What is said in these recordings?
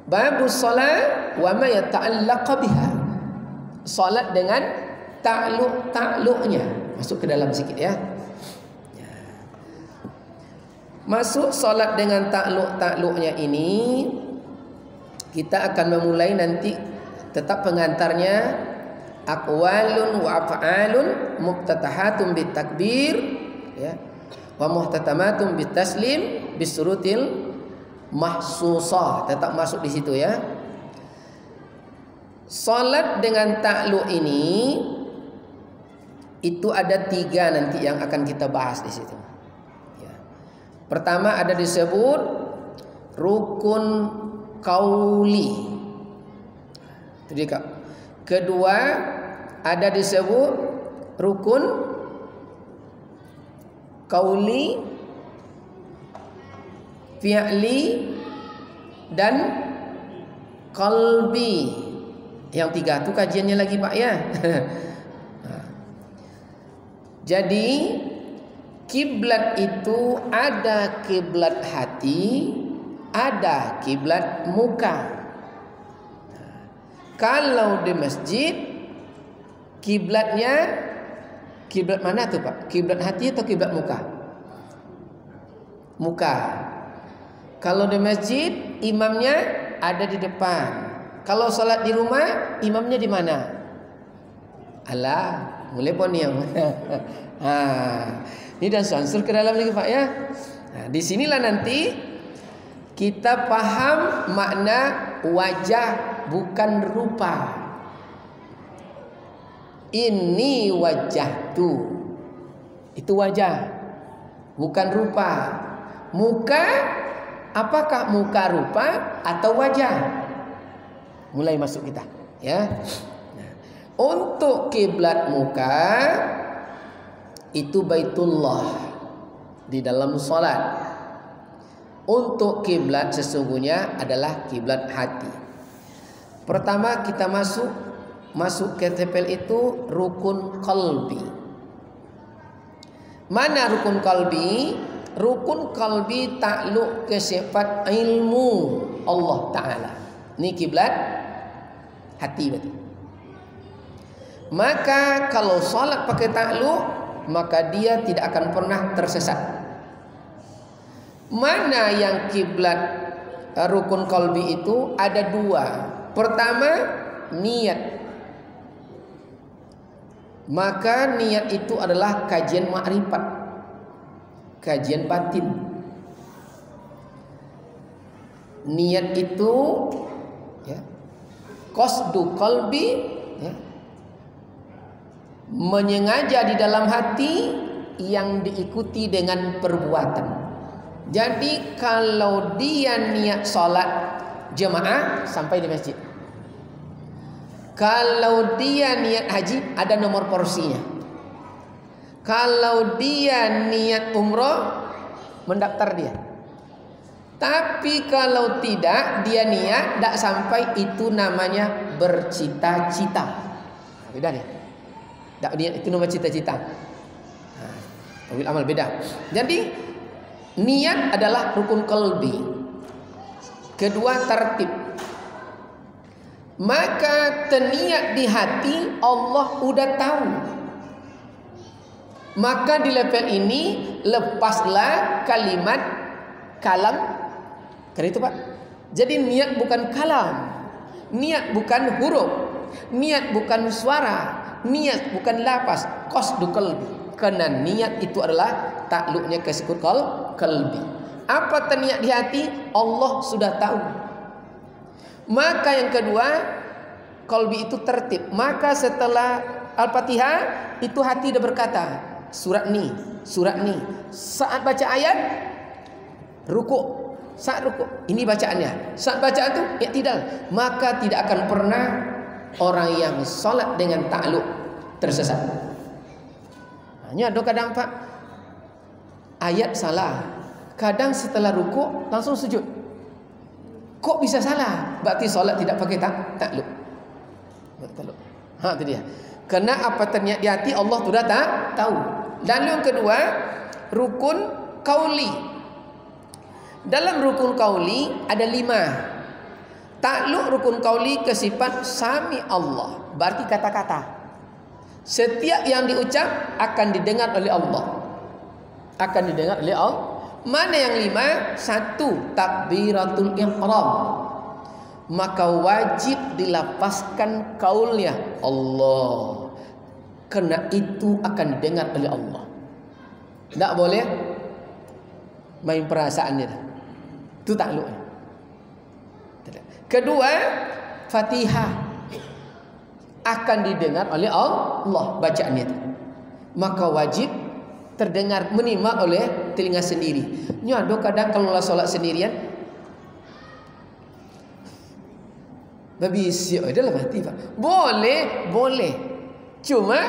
Babus salat wa ma yata'allaq biha. Salat dengan takluk-takluknya. Masuk ke dalam sikit ya. Masuk salat dengan takluk-takluknya ini, kita akan memulai nanti, tetap pengantarnya aqwalun wa af'alun muftatahatun bitakbir ya, wa muhtatamatun bitaslim bisurutil mahsusah. Tetap masuk di situ ya. Salat dengan takluk ini itu ada 3 nanti yang akan kita bahas di situ. Ya. Pertama ada disebut rukun qauli. Itu dia, Kak. Kedua ada disebut rukun qauli, fi'li dan qalbi. Yang 3 itu kajiannya lagi Pak ya. Jadi kiblat itu ada kiblat hati, ada kiblat muka. Kalau di masjid kiblatnya kiblat mana tuh Pak? Kiblat hati atau kiblat muka? Muka. Kalau di masjid imamnya ada di depan. Kalau salat di rumah imamnya di mana? Alah, mulai poniang. Ini dan sansur ke dalam lagi Pak ya. Nah, di sinilah nanti kita paham makna wajah bukan rupa. Ini wajah tu, itu wajah, bukan rupa. Muka, apakah muka rupa atau wajah? Mulai masuk kita, ya. Nah, untuk kiblat muka itu Baitullah di dalam salat. Untuk kiblat sesungguhnya adalah kiblat hati. Pertama kita masuk ke tepel itu rukun qalbi. Mana rukun qalbi? Rukun qalbi takluk ke sifat ilmu Allah Ta'ala. Ini kiblat hati betul. Maka kalau salat pakai takluk, maka dia tidak akan pernah tersesat. Mana yang kiblat rukun qalbi itu ada 2. Pertama, niat. Maka niat itu adalah kajian ma'rifat, kajian batin. Niat itu ya, qasdu qalbi ya, menyengaja di dalam hati yang diikuti dengan perbuatan. Jadi kalau dia niat salat jemaah sampai di masjid, kalau dia niat haji ada nomor porsinya, kalau dia niat umroh mendaftar dia. Tapi kalau tidak dia niat tidak sampai, itu namanya bercita-cita. Beda nih. Tak niat itu nama cita-cita. Tawil amal beda. Jadi niat adalah rukun qalbi. Kedua tertib. Maka terniat di hati Allah udah tahu. Maka di level ini lepaslah kalimat kalam. Karena itu Pak. Jadi niat bukan kalam, niat bukan huruf, niat bukan suara, niat bukan lapas, qasdu qalbi. Karena niat itu adalah takluknya ke sikut qalbi. Apa terniat di hati Allah sudah tahu. Maka yang kedua, qalbi itu tertib. Maka setelah Al-Fatihah itu hati dah berkata, surat ni. Saat baca ayat ruku'. Saat rukuk ini bacaannya, saat bacaan itu i'tidal. Maka tidak akan pernah orang yang salat dengan takluk tersesat. Hanya ada kadang Pak ayat salah, kadang setelah rukuk langsung sujud. Kok bisa salah? Berarti salat tidak pakai takluk. Itu dia. Karena apa terniat di hati Allah sudah tahu. Dan yang kedua rukun qauli. Dalam rukun qauli ada 5. Takluk rukun qauli ke sifat sami Allah, berarti kata-kata. Setiap yang diucap akan didengar oleh Allah. Akan didengar oleh Allah. Mana yang 5? 1. Takbiratul ihram. Maka wajib dilafazkan qaulnya Allah. Karena itu akan didengar oleh Allah. Tak boleh main perasaannya. Itu takluknya. Kedua, Fatihah akan didengar oleh Allah bacaannya itu. Maka wajib terdengar menyimak oleh telinga sendiri. Nyado kadang kalau solat sendirian babi siap adalah mati Pak. Boleh. Cuma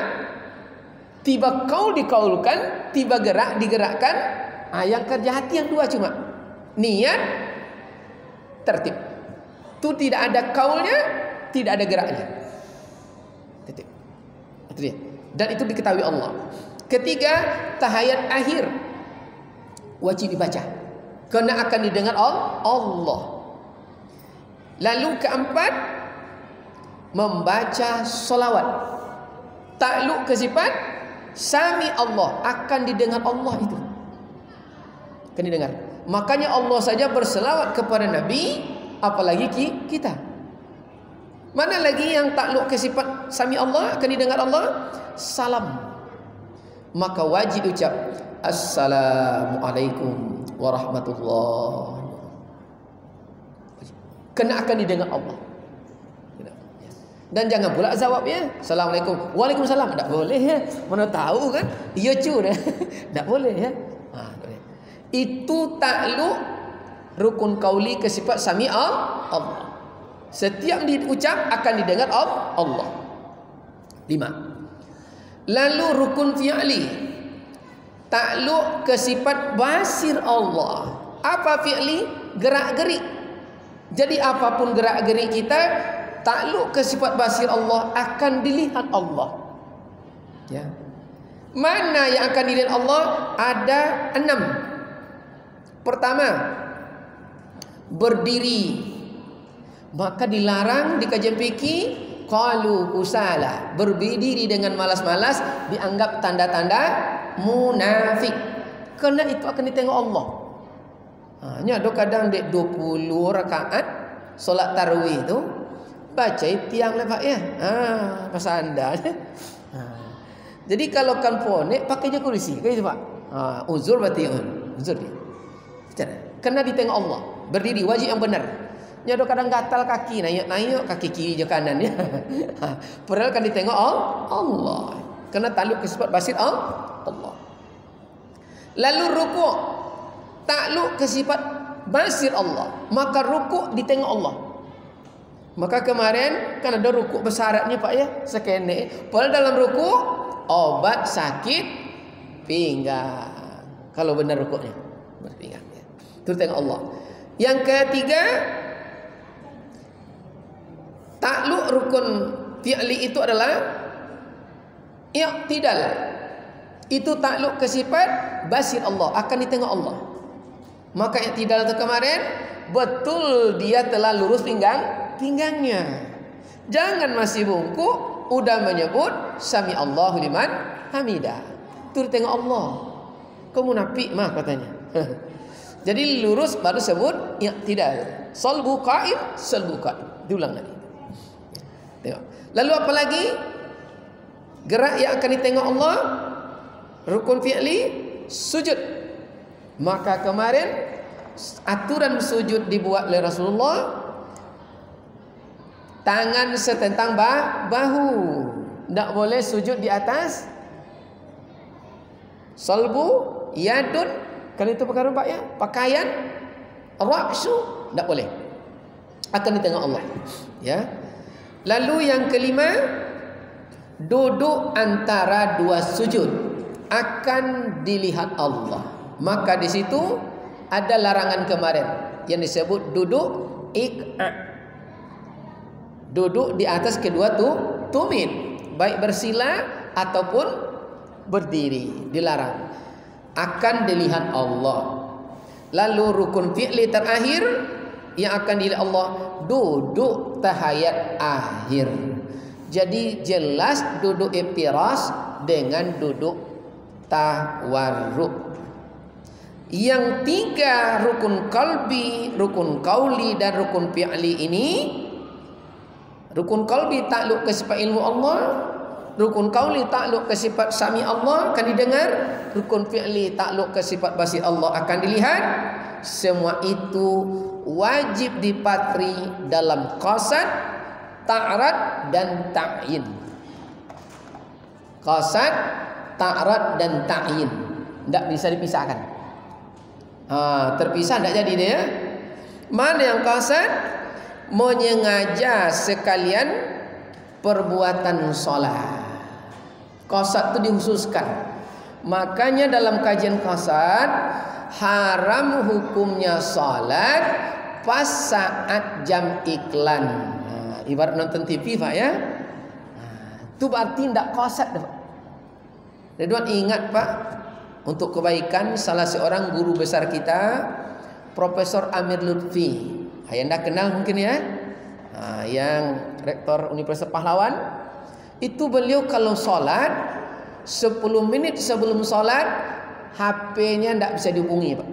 tiba kau dikaulkan, tiba gerak digerakkan. Yang kerja hati yang dua cuma niat, tertib. Itu tidak ada kaulnya, tidak ada geraknya. Tertib. Itu dia. Dan itu diketahui Allah. Ketiga, tahiyat akhir wajib dibaca karena akan didengar Allah. Lalu keempat, membaca solawat. Takluk ke sifat sami Allah, akan didengar Allah itu. Akan didengar. Makanya Allah saja berselawat kepada Nabi, apalagi kita. Mana lagi yang takluk ke sifat sami Allah, akan didengar Allah? Salam. Maka wajib ucap Assalamualaikum warahmatullahi. Kena akan didengar Allah. Dan jangan pula jawabnya Assalamualaikum, Waalaikumsalam. Tak boleh ya. Mana tahu kan? Ia cur. Tak boleh ya. Itu takluk rukun qauli ke sifat sami Allah. Setiap diucap akan didengar Allah. 5. Lalu rukun fi'li, takluk ke sifat basir Allah. Apa fi'li? Gerak-gerik. Jadi apapun gerak-gerik kita, takluk ke sifat basir Allah, akan dilihat Allah. Ya. Mana yang akan dilihat Allah? Ada 6. Pertama, berdiri. Maka dilarang di kajian fikih qalu kusala, berdiri dengan malas-malas dianggap tanda-tanda munafik. Karena itu akan ditengok Allah. Ada kadang dek 20 rakaat solat tarawih itu baca tiang lah Pak ya. Pasal anda. Jadi kalau kan ponek pakai je kursi, kan itu Pak. Uzur berarti uzur dia. Karena ditengok Allah. Berdiri wajib yang benar. Nyado kadang gatal kaki, naik kaki kiri je kanan ya. Padahal kan ditengok Allah. Karena takluk ke sifat basir Allah. Lalu rukuk, takluk ke sifat basir Allah. Maka rukuk ditengok Allah. Maka kemarin kan ada rukuk bersyaratnya Pak ya, sekene. Padahal dalam rukuk obat sakit pinggang. Kalau benar rukuknya berpinggang ya. Itu tengok Allah. Yang ketiga, takluk rukun fi'li itu adalah i'tidal. Itu takluk ke sifat basir Allah, akan ditengok Allah. Maka i'tidal itu kemarin betul dia telah lurus pinggangnya. Jangan masih bungkuk udah menyebut sami Allahu liman hamidah. Itu ditengok Allah. Kau munafik mah katanya. Jadi lurus baru sebut i'tidal. Salbu qa'im, salbu qa'im. Diulang lagi. Tengok. Lalu apa lagi? Gerak yang akan ditengok Allah, rukun fi'li, sujud. Maka kemarin aturan sujud dibuat oleh Rasulullah, tangan setentang bahu. Tak boleh sujud di atas salbu, yadun. Kan itu perkara Pak ya? Pakaian, ra'su, tak boleh. Akan ditengok Allah. Ya. Lalu yang kelima, duduk antara dua sujud akan dilihat Allah. Maka di situ ada larangan kemarin yang disebut duduk duduk di atas kedua tumit, baik bersila ataupun berdiri, dilarang. Akan dilihat Allah. Lalu rukun fi'li terakhir, yang akan dilihat Allah duduk tahiyat akhir. Jadi jelas duduk iftiras dengan duduk tawarruk. Yang tiga rukun qalbi, rukun qauli dan rukun fi'li ini, rukun qalbi takluk ke sifat ilmu Allah, rukun qauli takluk ke sifat sami Allah akan didengar, rukun fi'li takluk ke sifat basir Allah akan dilihat. Semua itu wajib dipatri dalam qasad, ta'rad dan ta'yin. Qasad, ta'rad dan ta'yin tidak bisa dipisahkan. Terpisah tidak jadi dia. Mana yang qasad? Menyengaja sekalian perbuatan solat. Qasad itu dikhususkan. Makanya dalam kajian qasad, haram hukumnya solat pas saat jam iklan. Ibarat nonton TV Pak ya. Itu berarti tidak qasad Pak. Ridwan ingat Pak, untuk kebaikan salah seorang guru besar kita, Profesor Amir Lutfi. Anda kenal mungkin ya, yang rektor Universitas Pahlawan. Itu beliau kalau sholat 10 menit sebelum sholat HP-nya tidak bisa dihubungi Pak.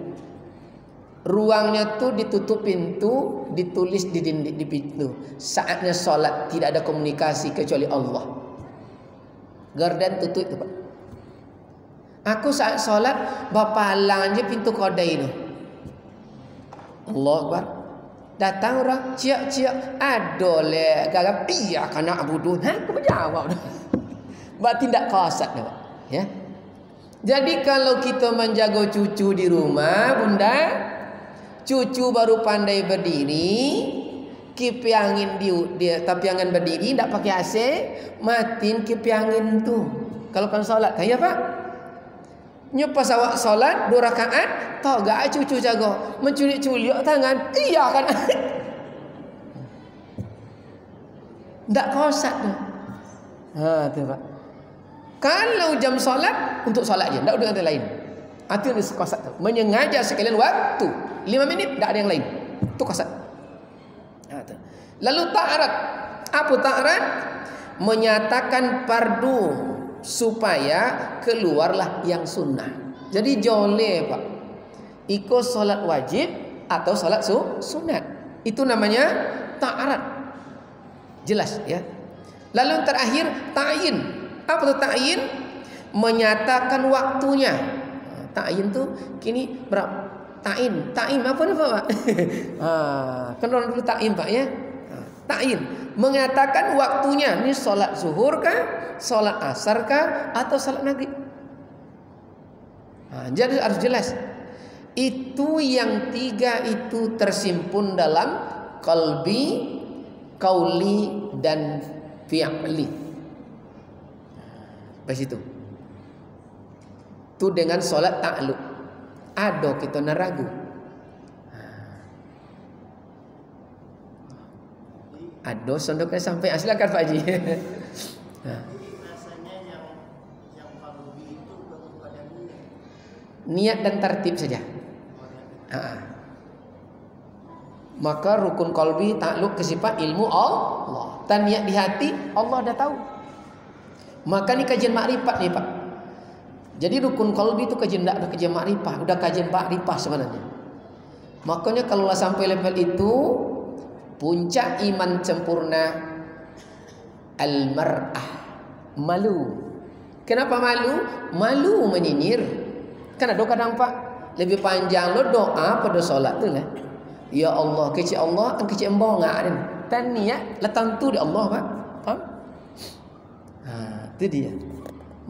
Ruangnya tuh ditutup pintu, ditulis di dinding di pintu, saatnya sholat tidak ada komunikasi kecuali Allah. Garden tutup itu Pak. Aku saat sholat bapalang je pintu kodai itu. Allah Akbar. Datang orang ciak-ciak, adole gagap iya kana abudu. Aku menjawab. Berarti tidak qasad Pak, ya. Jadi kalau kita menjaga cucu di rumah, Bunda, cucu baru pandai berdiri, kipi angin dia tapi angin berdiri tidak pakai AC, matiin kipi angin tuh. Kalau kan sholat, kayak Pak. Nyepas awak solat 2 rakaat, tahu gak cucu jago menculik-culik tangan, iya kan? Ndak qasad dah. Tu Pak. Kalau jam solat untuk solat je, ndak ada yang lain. Itu yang qasad tu. Menyengaja sekalian waktu 5 minit, ndak ada yang lain. Itu qasad. Lalu ta'rad. Apa ta'rad? Menyatakan fardu supaya keluarlah yang sunnah. Jadi joleh Pak, ikut solat wajib atau solat sunat. Itu namanya ta'rad. Jelas ya. Lalu terakhir ta'yin. Apa itu ta'yin? Menyatakan waktunya. Ta'yin tu kini berapa? Ta'in apa nih Pak? Kan orang dulu ta'yin Pak ya. Ta'yin mengatakan waktunya. Ini solat zuhur kah? Solat asar kah? Atau solat maghrib? Jadi harus jelas. Itu yang tiga itu tersimpun dalam qalbi, qauli dan fi'li. Pas itu. Itu dengan solat ta'alluq. Ada kita naragu. Ada sondoknya sampai silakan Pak Haji. Rasanya yang qalbi itu kepada niat dan tertib saja. Maka rukun qalbi takluk ke sifat ilmu Allah. Dan niat di hati Allah dah tahu. Maka ni kajian makrifat ni Pak. Jadi rukun qalbi itu kajian dah kajian makrifat, udah kajian makrifat sebenarnya. Makanya kalau lah sampai level itu, puncak iman sempurna al-mar'ah, malu. Kenapa malu? Malu menyinyir. Kan ada kadang Pak, lebih panjang lo doa pada solat tu lah. Ya Allah, kecil Allah, kecil embong ngarin. Dan niat letak tu di Allah Pak. Faham? Itu dia.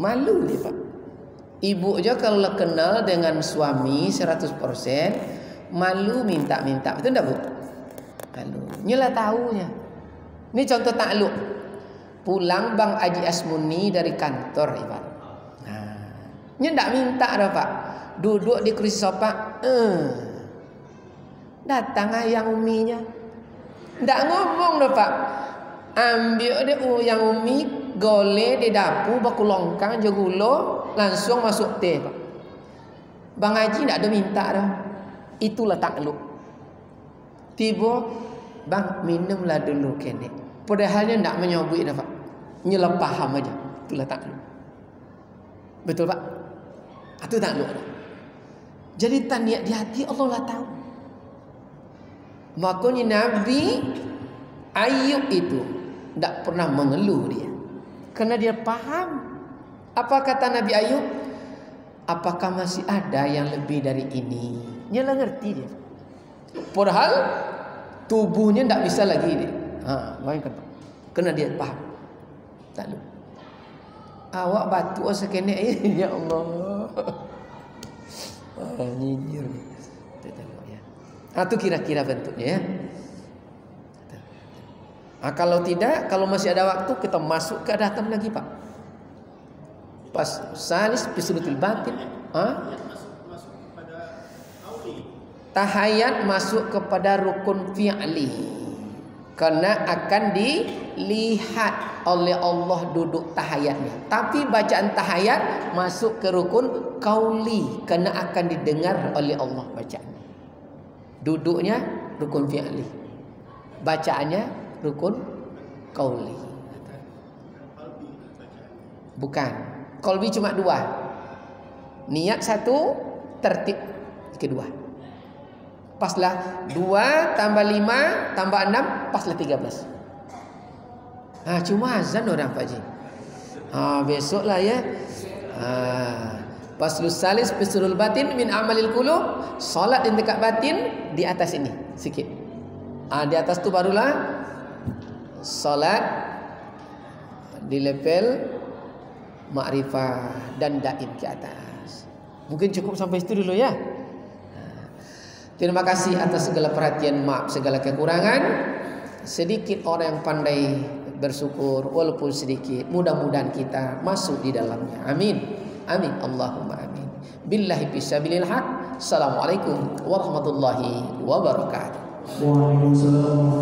Malu dia Pak. Ibu aja kalau kenal dengan suami 100%, malu minta-minta. Betul tak Bu? Malu. Nyalah tahunya. Ini contoh takluk. Pulang Bang Haji Asmuni dari kantor ibarat. Nya ndak minta dah Pak. Duduk di kursi sofa. Datang ayang uminya. Ndak ngomong dah Pak. Ambil dia yang umi, gole di dapur, baku longkang, jagulo, langsung masuk teh Pak. Bang Haji ndak ada minta dah. Itulah takluk. Tiba, bang minumlah dulu kene. Padahalnya nak menyobik dah Pak. Nyelah paham aja. Itulah takluk. Betul Pak? Itu takluk. Jadi niat di hati Allah lah tahu. Makanya Nabi Ayub itu tidak pernah mengeluh dia. Karena dia paham. Apa kata Nabi Ayub? Apakah masih ada yang lebih dari ini? Dia lah ngerti dia. Padahal tubuhnya tidak bisa lagi dia. Bayangkan Pak. Karena dia paham. Takluk. Awak batu sekene ya Allah. Nyinyir ni. Itu kira-kira bentuknya ya. Kalau tidak, kalau masih ada waktu kita masuk ke dalam lagi Pak. Pas salis bisulutul batin. Masuk kepada qauli. Tahayat masuk kepada rukun fi'li. Karena akan dilihat oleh Allah duduk tahayatnya. Tapi bacaan tahayat masuk ke rukun qauli. Karena akan didengar oleh Allah bacaannya. Duduknya rukun fi'li. Bacaannya rukun qauli. Bukan. Qalbi cuma 2. Niat 1, tertib kedua. Paslah 2 tambah 5 tambah 6 paslah 13. Cuma azan orang Pak Ji. Besoklah ya. Paslus salis bisrul batin min amalil qulub. Salat yang dekat batin di atas ini sikit. Di atas tu barulah salat di level ma'rifah dan daim ke atas. Mungkin cukup sampai situ dulu ya. Terima kasih atas segala perhatian, maaf segala kekurangan. Sedikit orang yang pandai bersyukur walaupun sedikit. Mudah-mudahan kita masuk di dalamnya. Amin. Amin. Allahumma amin. Billahi fisabilil haq. Assalamualaikum warahmatullahi wabarakatuh. Waalaikumsalam.